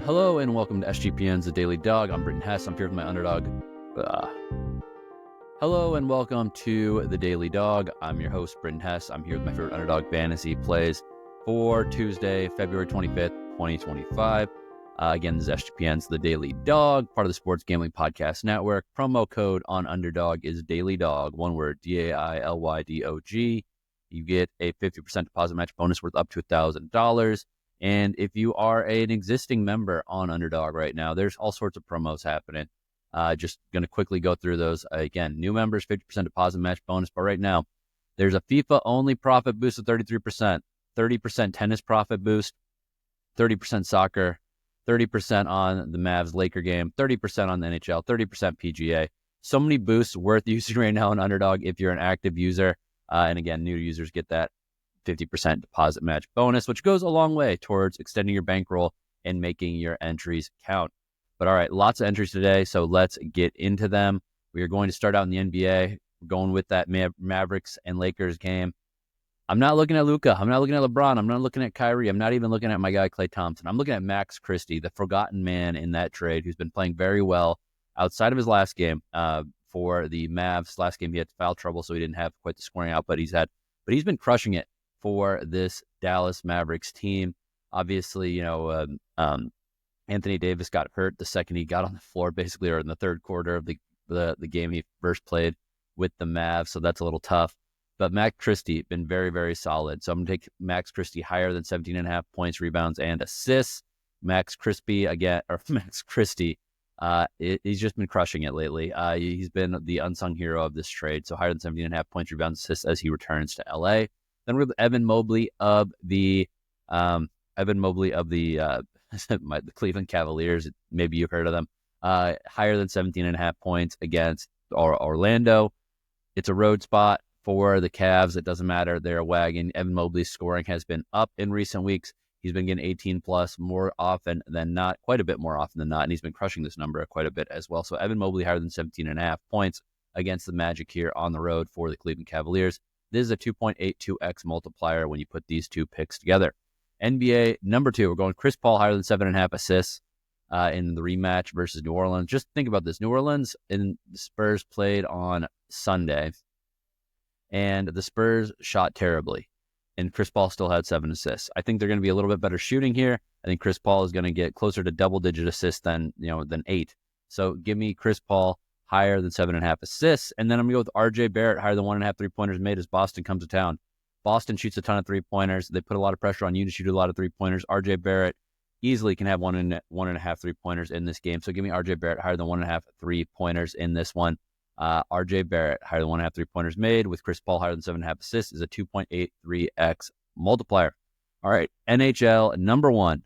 Hello and welcome to SGPN's The Daily Dog. I'm Britton Hess. I'm here with my Underdog. Hello and welcome to The Daily Dog. I'm your host, Britton Hess. I'm here with my favorite Underdog fantasy plays for Tuesday, February 25th, 2025. Again, this is SGPN's The Daily Dog, part of the Sports Gambling Podcast Network. Promo code on Underdog is Daily Dog, one word, DAILYDOG. You get a 50% deposit match bonus worth up to $1,000. And if you are an existing member on Underdog right now, there's all sorts of promos happening. Just going to quickly go through those. Again, new members, 50% deposit match bonus. But right now, there's a FIFA-only profit boost of 33%, 30% tennis profit boost, 30% soccer, 30% on the Mavs-Laker game, 30% on the NHL, 30% PGA. So many boosts worth using right now on Underdog if you're an active user. And again, new users get that 50% deposit match bonus, which goes a long way towards extending your bankroll and making your entries count. But all right, lots of entries today, so let's get into them. We are going to start out in the NBA. We're going with that Mavericks and Lakers game. I'm not looking at Luka. I'm not looking at LeBron. I'm not looking at Kyrie. I'm not even looking at my guy, Klay Thompson. I'm looking at Max Christie, the forgotten man in that trade, who's been playing very well outside of his last game for the Mavs. Last game, he had foul trouble, so he didn't have quite the scoring out, but he's been crushing it for this Dallas Mavericks team. Obviously, Anthony Davis got hurt the second he got on the floor, basically, or in the third quarter of the game he first played with the Mavs, so that's a little tough. But Max Christie been very, very solid. So I'm going to take Max Christie higher than 17.5 points, rebounds, and assists. Max Christie, he's just been crushing it lately. He's been the unsung hero of this trade. So higher than 17.5 points, rebounds, assists as he returns to LA. Then we have Evan Mobley of the the Cleveland Cavaliers. Maybe you've heard of them. Higher than 17.5 points against Orlando. It's a road spot for the Cavs. It doesn't matter. They're a wagon. Evan Mobley's scoring has been up in recent weeks. He's been getting 18 plus more often than not, quite a bit more often than not, and he's been crushing this number quite a bit as well. So Evan Mobley higher than 17.5 points against the Magic here on the road for the Cleveland Cavaliers. This is a 2.82x multiplier when you put these two picks together. NBA number 2, we're going Chris Paul higher than 7.5 assists in the rematch versus New Orleans. Just think about this. New Orleans and the Spurs played on Sunday, and the Spurs shot terribly, and Chris Paul still had 7 assists. I think they're going to be a little bit better shooting here. I think Chris Paul is going to get closer to double-digit assists than 8. So give me Chris Paul higher than 7.5 assists. And then I'm going to go with RJ Barrett, higher than 1.5 3-pointers made as Boston comes to town. Boston shoots a ton of 3-pointers. They put a lot of pressure on you to shoot a lot of 3-pointers. RJ Barrett easily can have 1.5 3-pointers in this game. So give me RJ Barrett higher than 1.5 3-pointers in this one. RJ Barrett higher than 1.5 3-pointers made with Chris Paul higher than 7.5 assists is a 2.83x multiplier. All right, NHL number 1.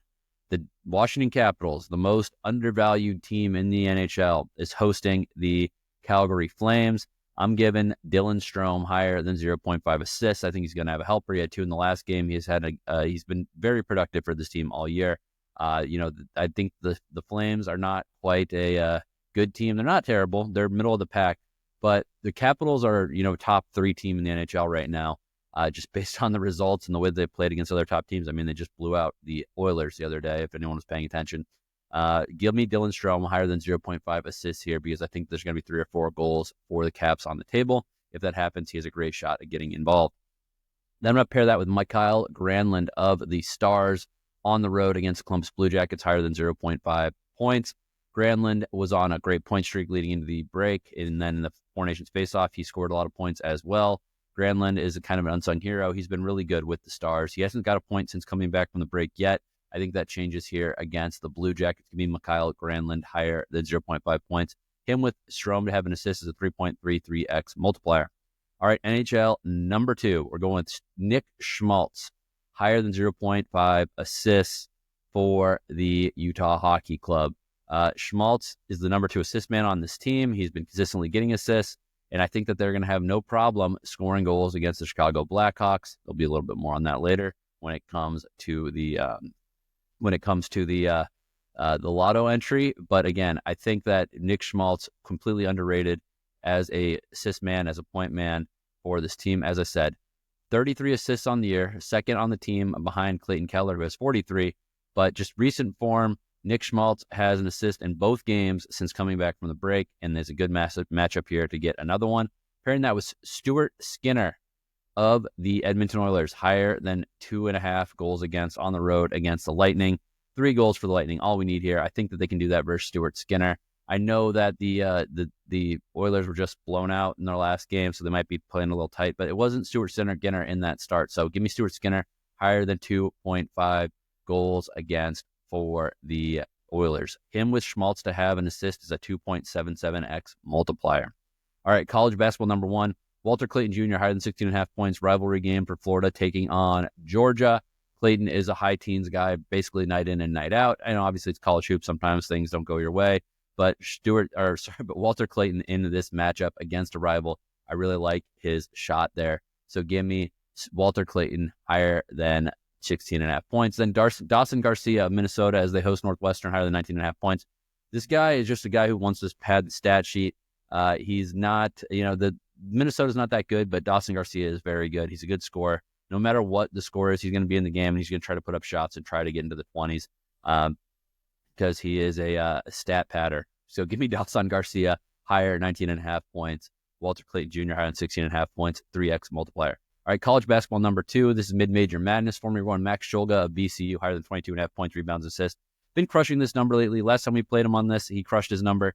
The Washington Capitals, the most undervalued team in the NHL, is hosting the Calgary Flames. I'm giving Dylan Strome higher than 0.5 assists. I think he's going to have a helper. He had 2 in the last game. He's been very productive for this team all year. I think the Flames are not quite a good team. They're not terrible. They're middle of the pack. But the Capitals are, top 3 team in the NHL right now. Just based on the results and the way they played against other top teams. I mean, they just blew out the Oilers the other day, if anyone was paying attention. Give me Dylan Strome higher than 0.5 assists here because I think there's going to be 3 or 4 goals for the Caps on the table. If that happens, he has a great shot at getting involved. Then I'm going to pair that with Mikael Granlund of the Stars on the road against Columbus Blue Jackets higher than 0.5 points. Granlund was on a great point streak leading into the break, and then in the Four Nations face-off, he scored a lot of points as well. Granlund is a kind of an unsung hero. He's been really good with the Stars. He hasn't got a point since coming back from the break yet. I think that changes here against the Blue Jackets. Give me Mikael Granlund higher than 0.5 points. Him with Strome to have an assist is a 3.33x multiplier. All right, NHL number 2. We're going with Nick Schmaltz, higher than 0.5 assists for the Utah Hockey Club. Schmaltz is the number 2 assist man on this team. He's been consistently getting assists, and I think that they're going to have no problem scoring goals against the Chicago Blackhawks. There'll be a little bit more on that later when it comes to the lotto entry. But again, I think that Nick Schmaltz completely underrated as a assist man, as a point man for this team. As I said, 33 assists on the year, second on the team behind Clayton Keller, who has 43. But just recent form, Nick Schmaltz has an assist in both games since coming back from the break, and there's a good matchup here to get another one. Pairing that with Stuart Skinner of the Edmonton Oilers, higher than 2.5 goals against on the road against the Lightning. 3 goals for the Lightning, all we need here. I think that they can do that versus Stuart Skinner. I know that the Oilers were just blown out in their last game, so they might be playing a little tight, but it wasn't Stuart Skinner in that start. So give me Stuart Skinner higher than 2.5 goals against for the Oilers. Him with Schmaltz to have an assist is a 2.77x multiplier. All right, college basketball number 1. Walter Clayton Jr. higher than 16.5 points. Rivalry game for Florida taking on Georgia. Clayton is a high teens guy, basically night in and night out. I know obviously it's college hoops. Sometimes things don't go your way, but Walter Clayton in this matchup against a rival, I really like his shot there. So give me Walter Clayton higher than 16.5 points. Then Dawson Garcia of Minnesota as they host Northwestern higher than 19.5 points. This guy is just a guy who wants to pad the stat sheet. He's not, Minnesota's not that good, but Dawson Garcia is very good. He's a good scorer. No matter what the score is, he's going to be in the game, and he's going to try to put up shots and try to get into the 20s because he is a stat padder. So give me Dawson Garcia higher, 19.5 points. Walter Clayton Jr. higher than 16.5 points, 3x multiplier. All right, college basketball number 2. This is mid-major madness for me. We're on Max Shulga of VCU, higher than 22.5 points, rebounds, assists. Been crushing this number lately. Last time we played him on this, he crushed his number.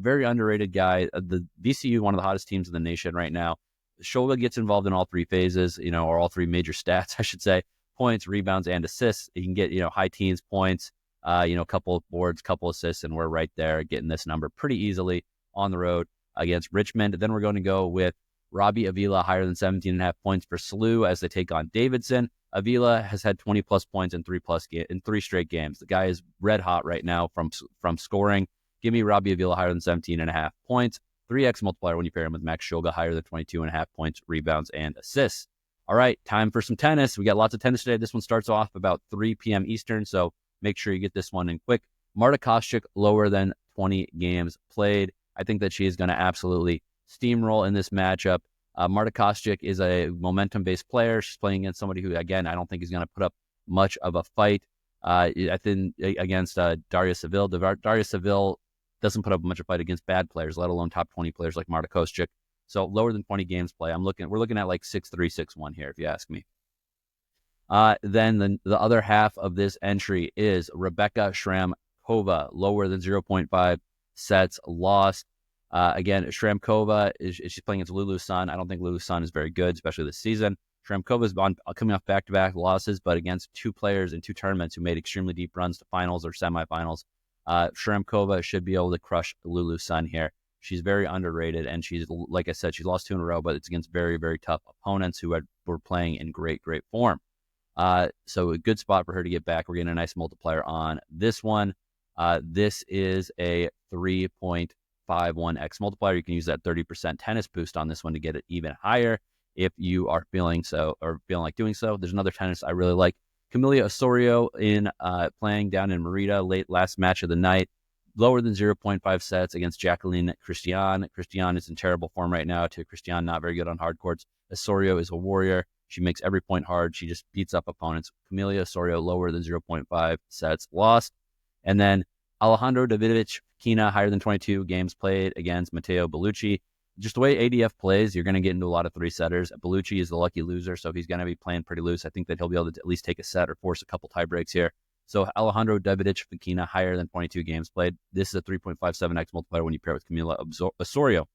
Very underrated guy. The VCU, one of the hottest teams in the nation right now. Shulga gets involved in all 3 phases, or all 3 major stats, I should say. Points, rebounds, and assists. He can get, high teens points, a couple of boards, couple assists, and we're right there getting this number pretty easily on the road against Richmond. Then we're going to go with Robbie Avila higher than 17.5 points for SLU as they take on Davidson. Avila has had 20-plus points in 3 straight games. The guy is red hot right now from scoring. Give me Robbie Avila higher than 17.5 points. 3x multiplier when you pair him with Max Shulga higher than 22.5 points, rebounds, and assists. All right, time for some tennis. We got lots of tennis today. This one starts off about 3 p.m. Eastern, so make sure you get this one in quick. Marta Kostyuk lower than 20 games played. I think that she is going to absolutely steamroll in this matchup. Marta Kostyuk is a momentum-based player. She's playing against somebody who, again, I don't think is going to put up much of a fight. I think against Daria Saville. Daria Saville doesn't put up much of a fight against bad players, let alone top 20 players like Marta Kostyuk. So lower than 20 games play. We're looking at like 6-3, 6-1 here, if you ask me. Then the other half of this entry is Rebecca Sramkova, lower than 0.5 sets lost. Again, Sramkova she's playing against Lulu Sun. I don't think Lulu Sun is very good, especially this season. Sramkova's coming off back-to-back losses, but against 2 players in 2 tournaments who made extremely deep runs to finals or semifinals. Sramkova should be able to crush Lulu Sun here. She's very underrated, and she's, like I said, she's lost 2 in a row, but it's against very, very tough opponents who were playing in great, great form. So a good spot for her to get back. We're getting a nice multiplier on this one. This is a 3.51x multiplier. You can use that 30% tennis boost on this one to get it even higher if you are feeling like doing so. There's another tennis I really like. Camila Osorio playing down in Merida last match of the night, lower than 0.5 sets against Jacqueline Christian. Christian is in terrible form right now. Christian not very good on hard courts. Osorio is a warrior. She makes every point hard. She just beats up opponents. Camila Osorio lower than 0.5 sets lost. And then Alejandro Davidovich Fokina higher than 22 games played against Matteo Bellucci. Just the way ADF plays, you're going to get into a lot of 3-setters. Bellucci is the lucky loser, so he's going to be playing pretty loose. I think that he'll be able to at least take a set or force a couple tie breaks here. So Alejandro Davidovich Fokina higher than 22 games played. This is a 3.57x multiplier when you pair with Camila Osorio.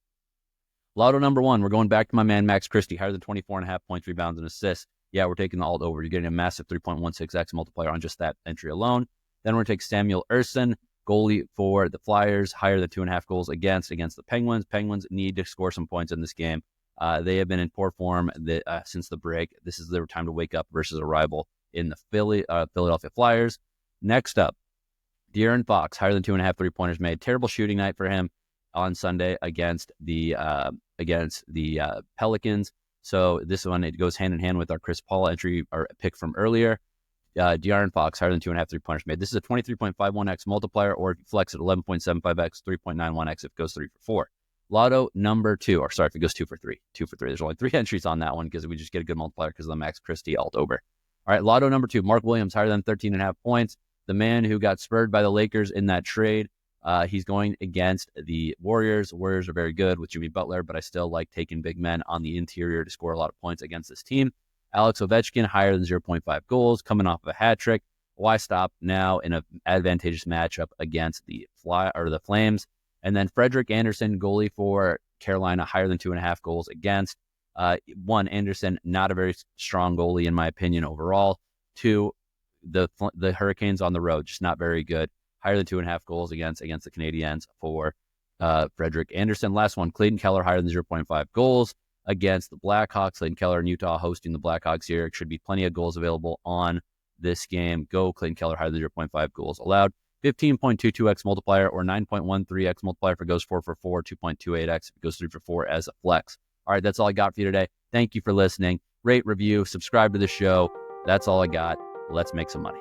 Lotto number 1, we're going back to my man Max Christie, higher than 24.5 points, rebounds, and assists. Yeah, we're taking the alt over. You're getting a massive 3.16x multiplier on just that entry alone. Then we're going to take Samuel Ersson, goalie for the Flyers, higher than 2.5 goals against the Penguins. Penguins need to score some points in this game. They have been in poor form since the break. This is their time to wake up versus a rival in the Philadelphia Flyers. Next up, De'Aaron Fox, higher than 2.5 3-pointers made. Terrible shooting night for him on Sunday against the Pelicans. So this one, it goes hand in hand with our Chris Paul entry, our pick from earlier. De'Aaron Fox, higher than 2.5 3-pointers made. This is a 23.51x multiplier, or if you flex at 11.75x, 3.91x if it goes 3 for 4. Lotto number 2, or sorry, if it goes 2 for 3. 2 for 3. There's only 3 entries on that one because we just get a good multiplier because of the Max Christie alt over. All right, Lotto number 2, Mark Williams, higher than 13.5 points. the man who got spurred by the Lakers in that trade. He's going against the Warriors. The Warriors are very good with Jimmy Butler, but I still like taking big men on the interior to score a lot of points against this team. Alex Ovechkin, higher than 0.5 goals, coming off of a hat trick. Why stop now in an advantageous matchup against the Flames? And then Frederik Andersen, goalie for Carolina, higher than 2.5 goals against. One, Andersen, not a very strong goalie in my opinion overall. Two, the Hurricanes on the road, just not very good. Higher than 2.5 goals against the Canadiens for Frederik Andersen. Last one, Clayton Keller, higher than 0.5 goals against the Blackhawks. Clayton Keller in Utah hosting the Blackhawks here. It should be plenty of goals available on this game. Go Clayton Keller, higher than 0.5 goals allowed. 15.22x multiplier or 9.13x multiplier for goes 4 for 4, 2.28x goes 3 for 4 as a flex. All right, that's all I got for you today. Thank you for listening. Rate, review, subscribe to the show. That's all I got. Let's make some money.